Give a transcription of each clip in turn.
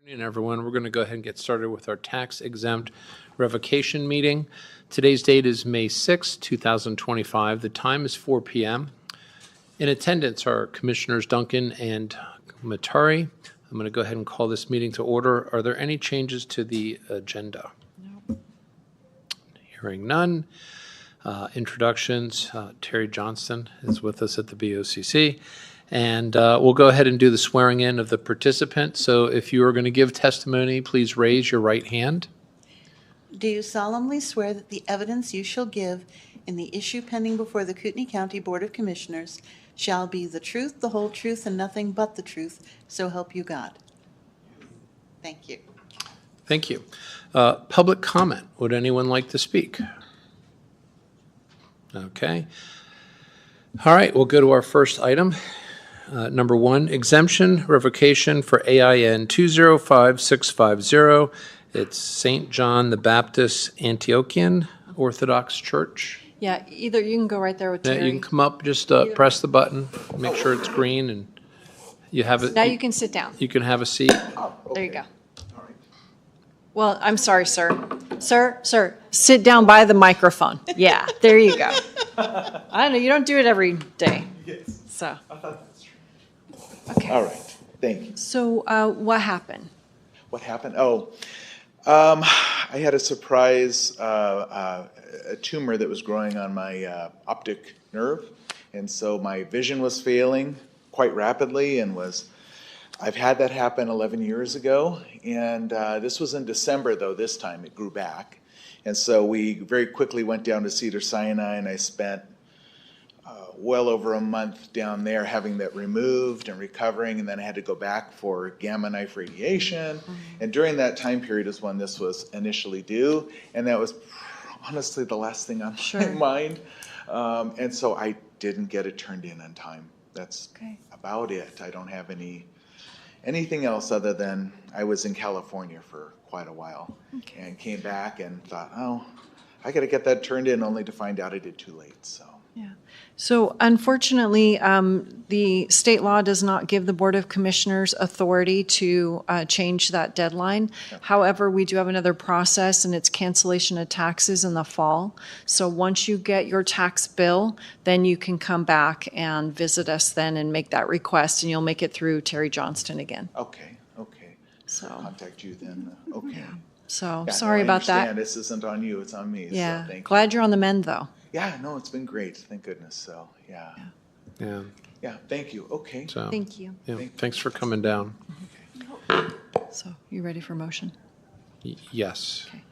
Good afternoon, everyone. We're going to go ahead and get started with our tax exempt revocation meeting. Today's date is May 6, 2025. The time is 4 p.m. In attendance are Commissioners Duncan and Matari. I'm going to go ahead and call this meeting to order. Are there any changes to the agenda? No. Hearing none. Introductions. Terry Johnston is with us at the BOCC. And we'll go ahead and do the swearing in of the participants. So if you are going to give testimony, please raise your right hand. Do you solemnly swear that the evidence you shall give in the issue pending before the Kootenai County Board of Commissioners shall be the truth, the whole truth, and nothing but the truth, so help you God? Thank you. Thank you. Public comment. Would anyone like to speak? Okay. All right, we'll go to our first item. Number one, exemption revocation for AIN 205650. It's St. John the Baptist Antiochian Orthodox Church. Yeah, either you can go right there with Terry. Yeah, you can come up, just press the button, make sure it's green, and you have it. Now you can sit down. You can have a seat. Oh, okay. There you go. All right. Well, I'm sorry, sir. Sir, sit down by the microphone. Yeah, there you go. I know, you don't do it every day. Yes. So, I thought that's true. okay. All right. Thank you. So, what happened? What happened? I had a surprise a tumor that was growing on my optic nerve, and so my vision was failing quite rapidly, and I've had that happen 11 years ago, and this was in December, though. This time it grew back, and so we very quickly went down to Cedars-Sinai, and I spent well over a month down there having that removed and recovering, and then I had to go back for gamma knife radiation. Mm-hmm. And during that time period is when this was initially due, and that was honestly the last thing on my mind. And so I didn't get it turned in on time. That's about it. I don't have anything else other than I was in California for quite a while and came back and thought, oh, I got to get that turned in, only to find out I did too late. Yeah. So unfortunately, the state law does not give the Board of Commissioners authority to change that deadline. Yeah. However, we do have another process, and it's cancellation of taxes in the fall. So once you get your tax bill, then you can come back and visit us then and make that request, and you'll make it through Terry Johnston again. Okay. So contact you then. Okay. Yeah. So sorry about that. This isn't on you, it's on me. Yeah. So Glad you're on the mend, though. Yeah, no, it's been great. Thank goodness. So, yeah. Yeah, thank you. Okay. So, thank you. Yeah, thanks for coming down. Okay. So, you ready for motion? Yes. Okay.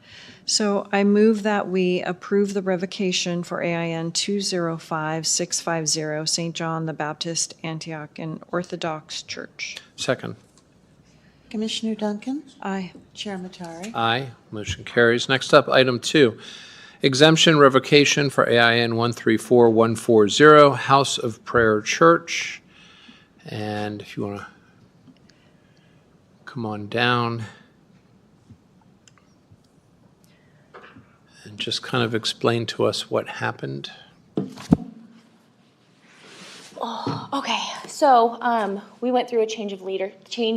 So, I move that we approve the revocation for AIN 205650, St. John the Baptist Antiochian Orthodox Church. Second. Commissioner Duncan? Aye. Chair Matari? Aye. Motion carries. Next up, item 2. Exemption revocation for AIN 134140, House of Prayer Church. And if you want to come on down and just kind of explain to us what happened. Oh, okay. So we went through a change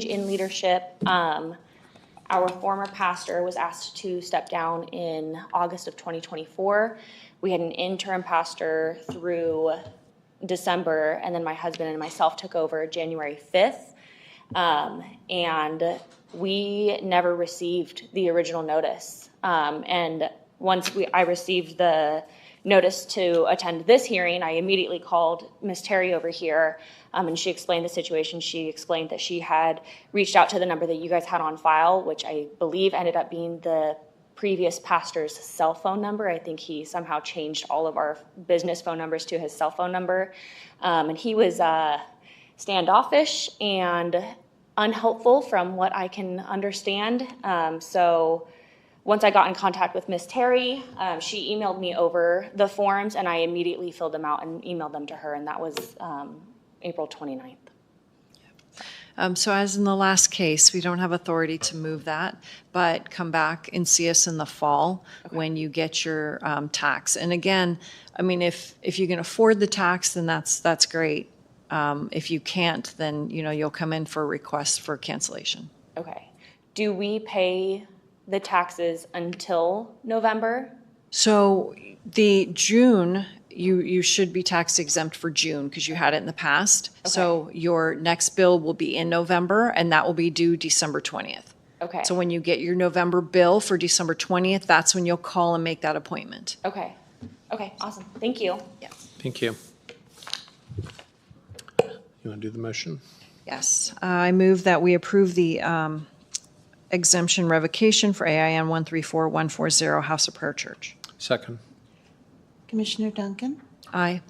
in leadership. Our former pastor was asked to step down in August of 2024. We had an interim pastor through December, and then my husband and myself took over January 5th. And we never received the original notice. And once I received the notice to attend this hearing, I immediately called Ms. Terry over here, and she explained the situation. She explained that she had reached out to the number that you guys had on file, which I believe ended up being the previous pastor's cell phone number. I think he somehow changed all of our business phone numbers to his cell phone number. And he was standoffish and unhelpful from what I can understand. So once I got in contact with Ms. Terry, she emailed me over the forms, and I immediately filled them out and emailed them to her, and that was April 29th. So as in the last case, we don't have authority to move that, but come back and see us in the fall when you get your tax. And again, I mean, if you can afford the tax, then that's great. If you can't, then you'll come in for a request for cancellation. Okay. do we pay the taxes until November? So the June, you should be tax exempt for June because you had it in the past. So your next bill will be in November and that will be due December 20th. Okay. So when you get your November bill for December 20th, that's when you'll call and make that appointment. Okay. Okay, awesome. Thank you. Thank you. You want to do the motion? Yes, I move that we approve the exemption revocation for AIN 134140 House of Prayer Church. Second. Commissioner Duncan? Aye.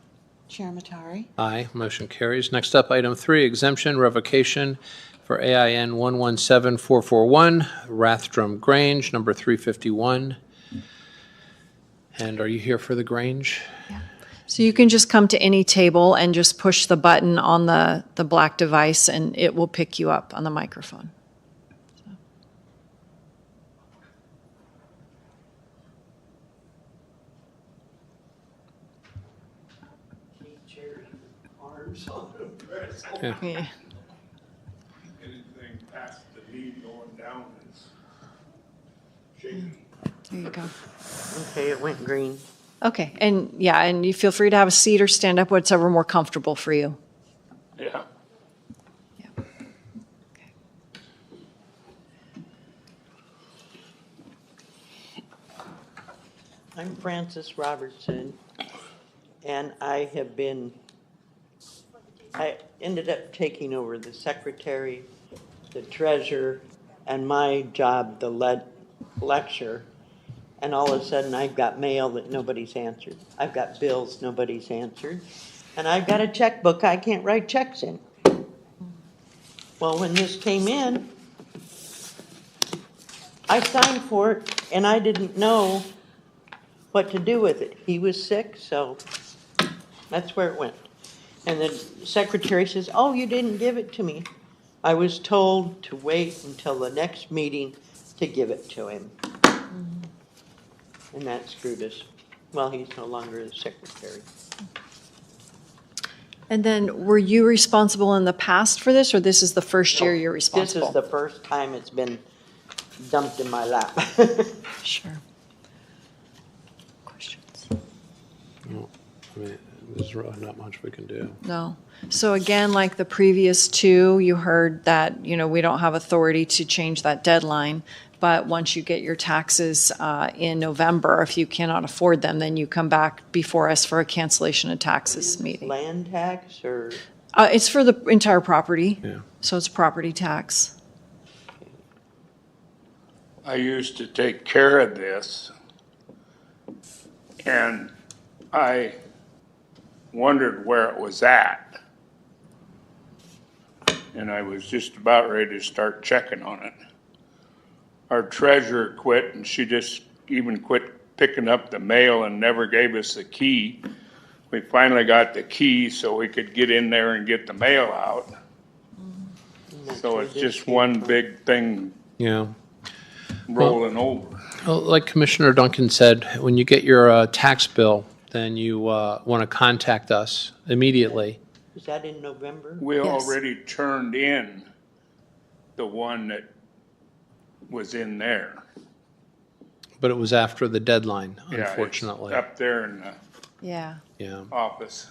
Chair Matari? Aye, motion carries. Next up, item 3, exemption revocation for AIN 117441, Rathdrum Grange, number 351. And are you here for the Grange? So you can just come to any table and just push the button on the black device and it will pick you up on the microphone. Yeah. Yeah. Anything past the knee going down is shaky. There you go. Okay, it went green. Okay, and yeah, and you feel free to have a seat or stand up, whatever more comfortable for you. Yeah. I'm Frances Robertson, and I ended up taking over the secretary, the treasurer, and my job, the lecture. And all of a sudden, I've got mail that nobody's answered. I've got bills nobody's answered. And I've got a checkbook I can't write checks in. Well, when this came in, I signed for it, and I didn't know what to do with it. He was sick, so that's where it went. And the secretary says, "Oh, you didn't give it to me." I was told to wait until the next meeting to give it to him. And that screwed us. Well, he's no longer the secretary. And then, were you responsible in the past for this, or this is the first year you're This responsible? is the first time it's been dumped in my lap. Sure. Questions? No, I mean, there's really not much we can do. No. So again, like the previous two, you heard that, we don't have authority to change that deadline. But once you get your taxes in November, if you cannot afford them, then you come back before us for a cancellation of taxes meeting. Land tax or? It's for the entire property. Yeah. So it's property tax. I used to take care of this, and I wondered where it was at. And I was just about ready to start checking on it. Our treasurer quit, and she just even quit picking up the mail and never gave us the key. We finally got the key so we could get in there and get the mail out. So it's just one big thing Yeah. rolling over. Well, like Commissioner Duncan said, when you get your tax bill, then you want to contact us immediately. Is that in November? We Yes. already turned in the one that was in there. But it was after the deadline, Yeah, it's unfortunately. up there in the Yeah. Yeah. office.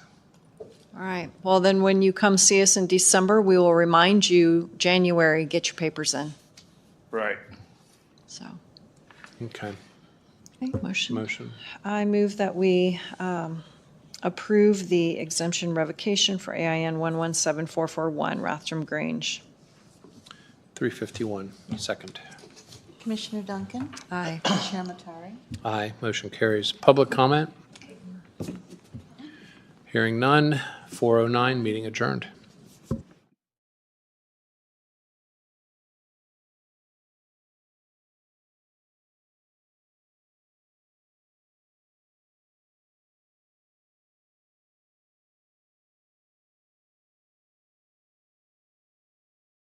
All right. Well, then when you come see us in December, we will remind you, January, get your papers in. Right. So, Okay. okay, motion. Motion. I move that we approve the exemption revocation for AIN 117441, Rathdrum Grange. 351. Second. Commissioner Duncan? Aye. Chair Matari? Aye. Motion carries. Public comment? Hearing none. 4:09. Meeting adjourned.